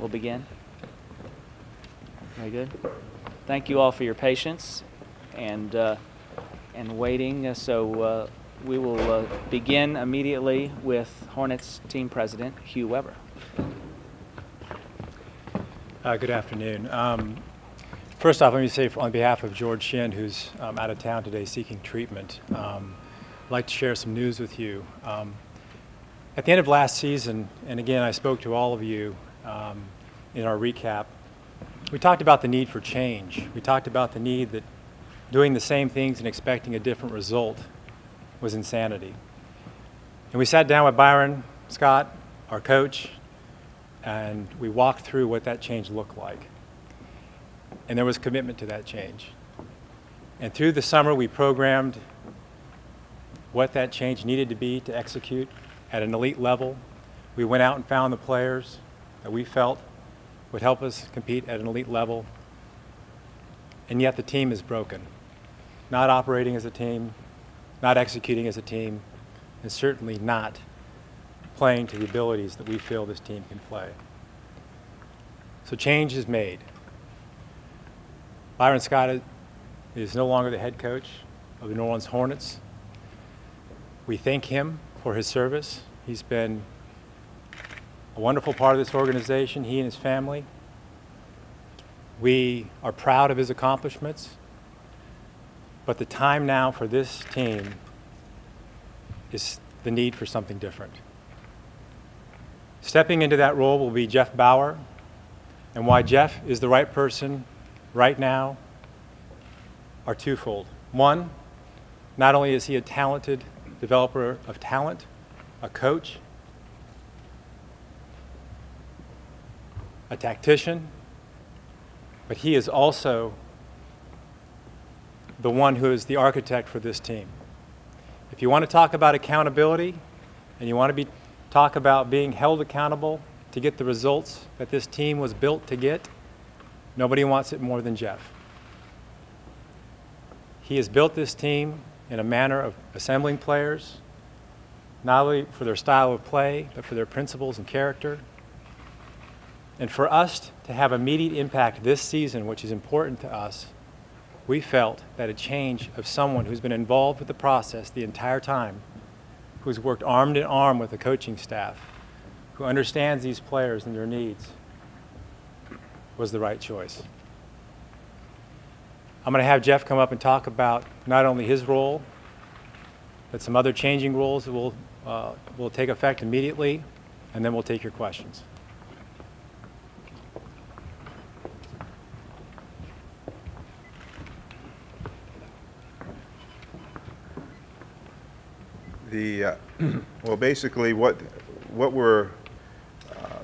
We'll begin. Very good. Thank you all for your patience and waiting. We will begin immediately with Hornets team president Hugh Weber. Good afternoon. First off, let me say on behalf of George Shin, who's out of town today seeking treatment, I'd like to share some news with you. At the end of last season, and again, I spoke to all of you in our recap, we talked about the need for change. We talked about the need that doing the same things and expecting a different result was insanity. And we sat down with Byron Scott, our coach, and we walked through what that change looked like. And there was commitment to that change. And through the summer, we programmed what that change needed to be to execute at an elite level. We went out and found the players that we felt would help us compete at an elite level. And yet the team is broken. Not operating as a team, not executing as a team, and certainly not playing to the abilities that we feel this team can play. So change is made. Byron Scott is no longer the head coach of the New Orleans Hornets. We thank him for his service. He's been a wonderful part of this organization, he and his family. We are proud of his accomplishments, but the time now for this team is the need for something different. Stepping into that role will be Jeff Bauer, and why Jeff is the right person right now are twofold. One, not only is he a talented developer of talent, a coach, a tactician, but he is also the one who is the architect for this team. If you want to talk about accountability and you want to talk about being held accountable to get the results that this team was built to get, nobody wants it more than Jeff. He has built this team in a manner of assembling players, not only for their style of play, but for their principles and character. And for us to have immediate impact this season, which is important to us, we felt that a change of someone who's been involved with the process the entire time, who's worked arm in arm with the coaching staff, who understands these players and their needs, was the right choice. I'm going to have Jeff come up and talk about not only his role, but some other changing roles that will take effect immediately, and then we'll take your questions. Well, basically, what we're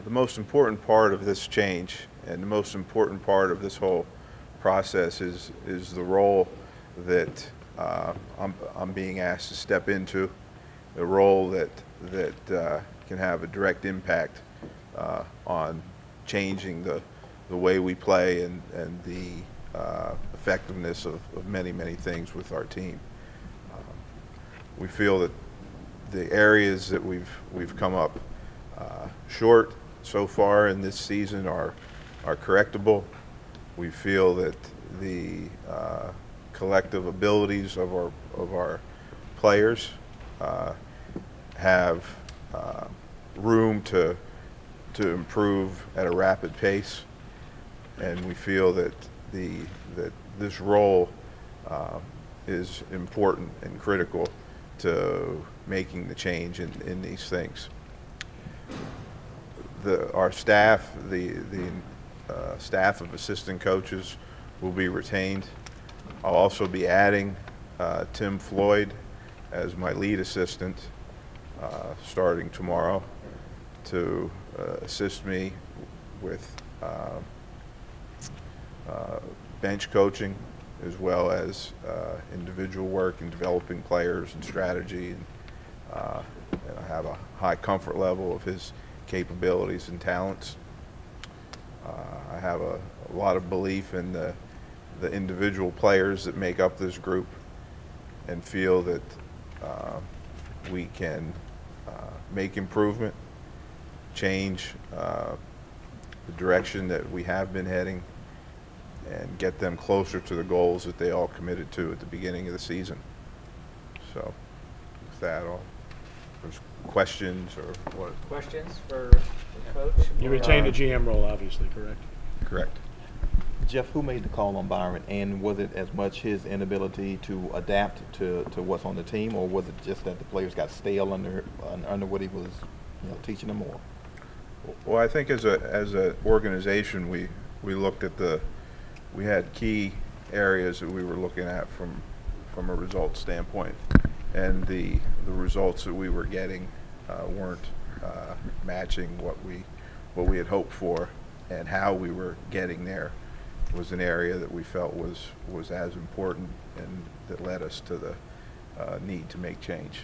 the most important part of this change and the most important part of this whole process is the role that I'm being asked to step into, the role that can have a direct impact on changing the way we play and the effectiveness of many things with our team. We feel that the areas that we've come up short so far in this season are correctable. We feel that the collective abilities of our players have room to improve at a rapid pace, and we feel that this role is important and critical to making the change in these things. Our staff, the staff of assistant coaches will be retained. I'll also be adding Tim Floyd as my lead assistant starting tomorrow to assist me with bench coaching, as well as individual work in developing players and strategy. And I have a high comfort level of his capabilities and talents. I have a lot of belief in the individual players that make up this group, and feel that we can make improvement, change the direction that we have been heading and get them closer to the goals that they all committed to at the beginning of the season. So with that, there's questions or what? Questions for Coach? You retained the GM role, obviously, correct? Correct. Jeff, who made the call on Byron, and was it as much his inability to adapt to what's on the team, or was it just that the players got stale under what he was, teaching them more? Well, I think as a organization, we looked at we had key areas that we were looking at from a results standpoint, and the results that we were getting weren't matching what we had hoped for, and how we were getting there was an area that we felt was as important and that led us to the need to make change.